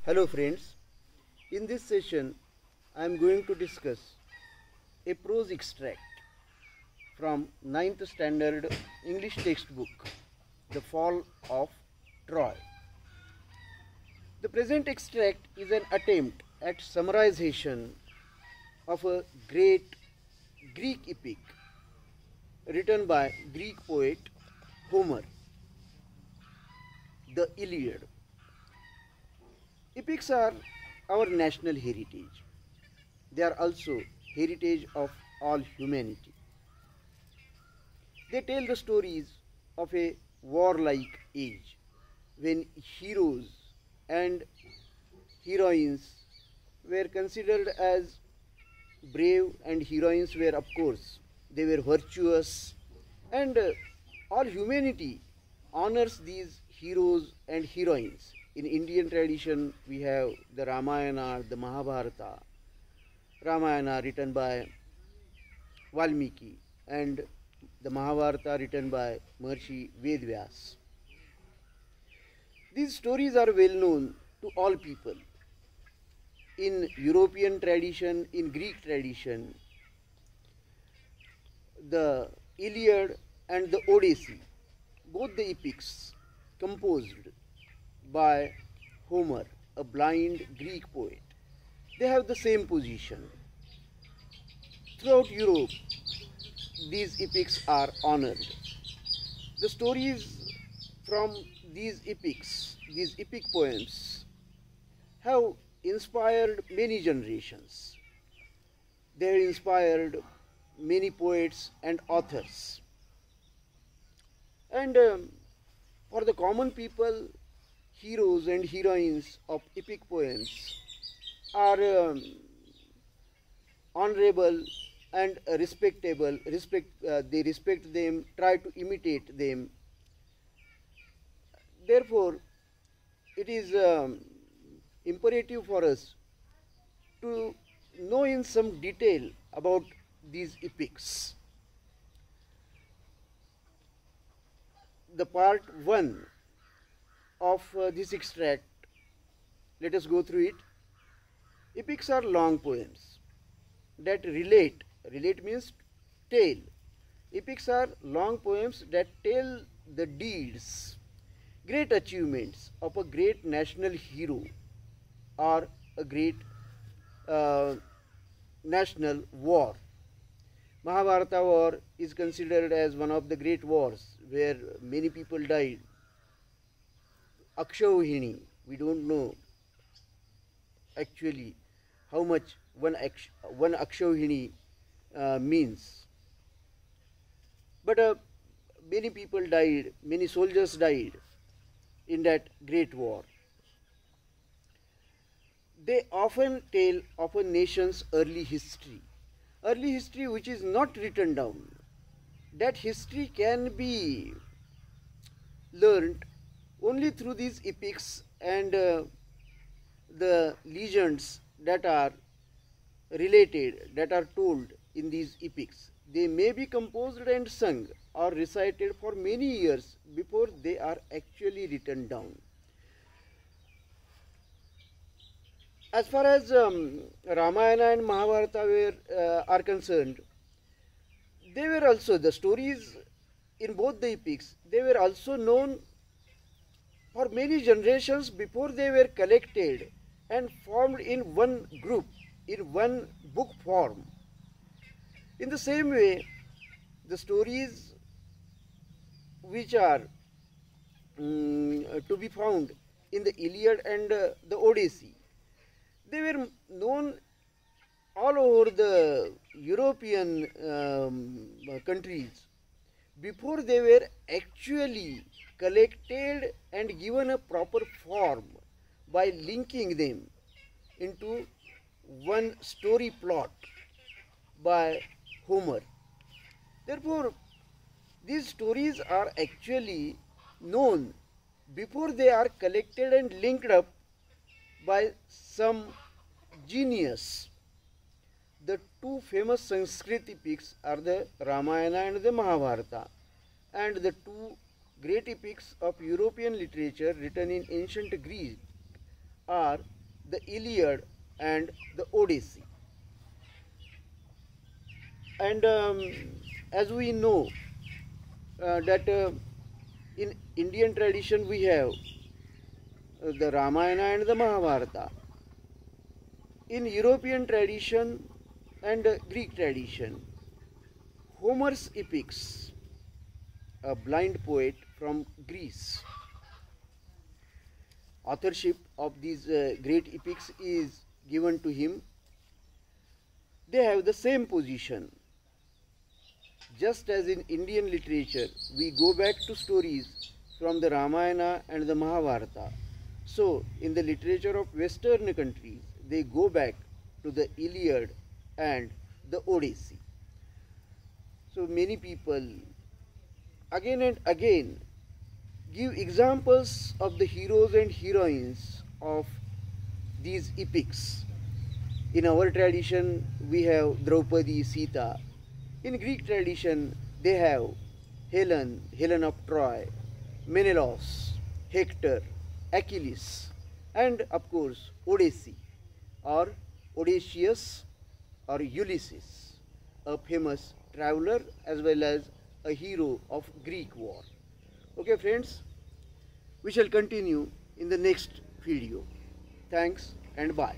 Hello friends, in this session I am going to discuss a prose extract from ninth standard English textbook, The Fall of Troy. The present extract is an attempt at summarization of a great Greek epic written by Greek poet Homer, the Iliad. Epics are our national heritage. They are also heritage of all humanity. They tell the stories of a warlike age when heroes and heroines were considered as brave, and heroines were, of course, they were virtuous, and all humanity honors these heroes and heroines. In Indian tradition, we have the Ramayana, the Mahabharata. Ramayana written by Valmiki and the Mahabharata written by Maharishi Vedvyas. These stories are well known to all people. In European tradition, in Greek tradition, the Iliad and the Odyssey, both the epics composed by Homer, a blind Greek poet, they have the same position. Throughout Europe, these epics are honored. The stories from these epics, these epic poems, have inspired many generations. They have inspired many poets and authors. And for the common people, heroes and heroines of epic poems are honorable and respectable. They respect them, try to imitate them. Therefore, it is imperative for us to know in some detail about these epics. The part 1 of this extract, let us go through it. Epics are long poems that relate means tell. Epics are long poems that tell the deeds, great achievements of a great national hero or a great national war. Mahabharata war is considered as one of the great wars where many people died. Akshauhini, we don't know actually how much one Akshauhini means. But many people died, many soldiers died in that great war. They often tell of a nation's early history which is not written down. That history can be learned only through these epics and the legends that are related, that are told in these epics. They may be composed and sung or recited for many years before they are actually written down. As far as Ramayana and Mahabharata are concerned, they were also, the stories in both the epics, they were also known for many generations before they were collected and formed in one group, in one book form. In the same way, the stories which are to be found in the Iliad and the Odyssey, they were known all over the European countries before they were actually collected and given a proper form by linking them into one story plot by Homer. Therefore, these stories are actually known before they are collected and linked up by some genius. The two famous Sanskrit epics are the Ramayana and the Mahabharata, and the two great epics of European literature written in ancient Greece are the Iliad and the Odyssey. And as we know that in Indian tradition we have the Ramayana and the Mahabharata. In European tradition and Greek tradition, Homer's epics, a blind poet from Greece. Authorship of these great epics is given to him. They have the same position. Just as in Indian literature, we go back to stories from the Ramayana and the Mahabharata. So, in the literature of Western countries, they go back to the Iliad and the Odyssey. So, many people again and again give examples of the heroes and heroines of these epics. In our tradition, we have Draupadi, Sita. In Greek tradition, they have Helen of Troy, Menelaus, Hector, Achilles, and of course Odyssey or Odysseus or Ulysses, a famous traveler as well as a hero of Greek war. Okay friends, we shall continue in the next video. Thanks and bye.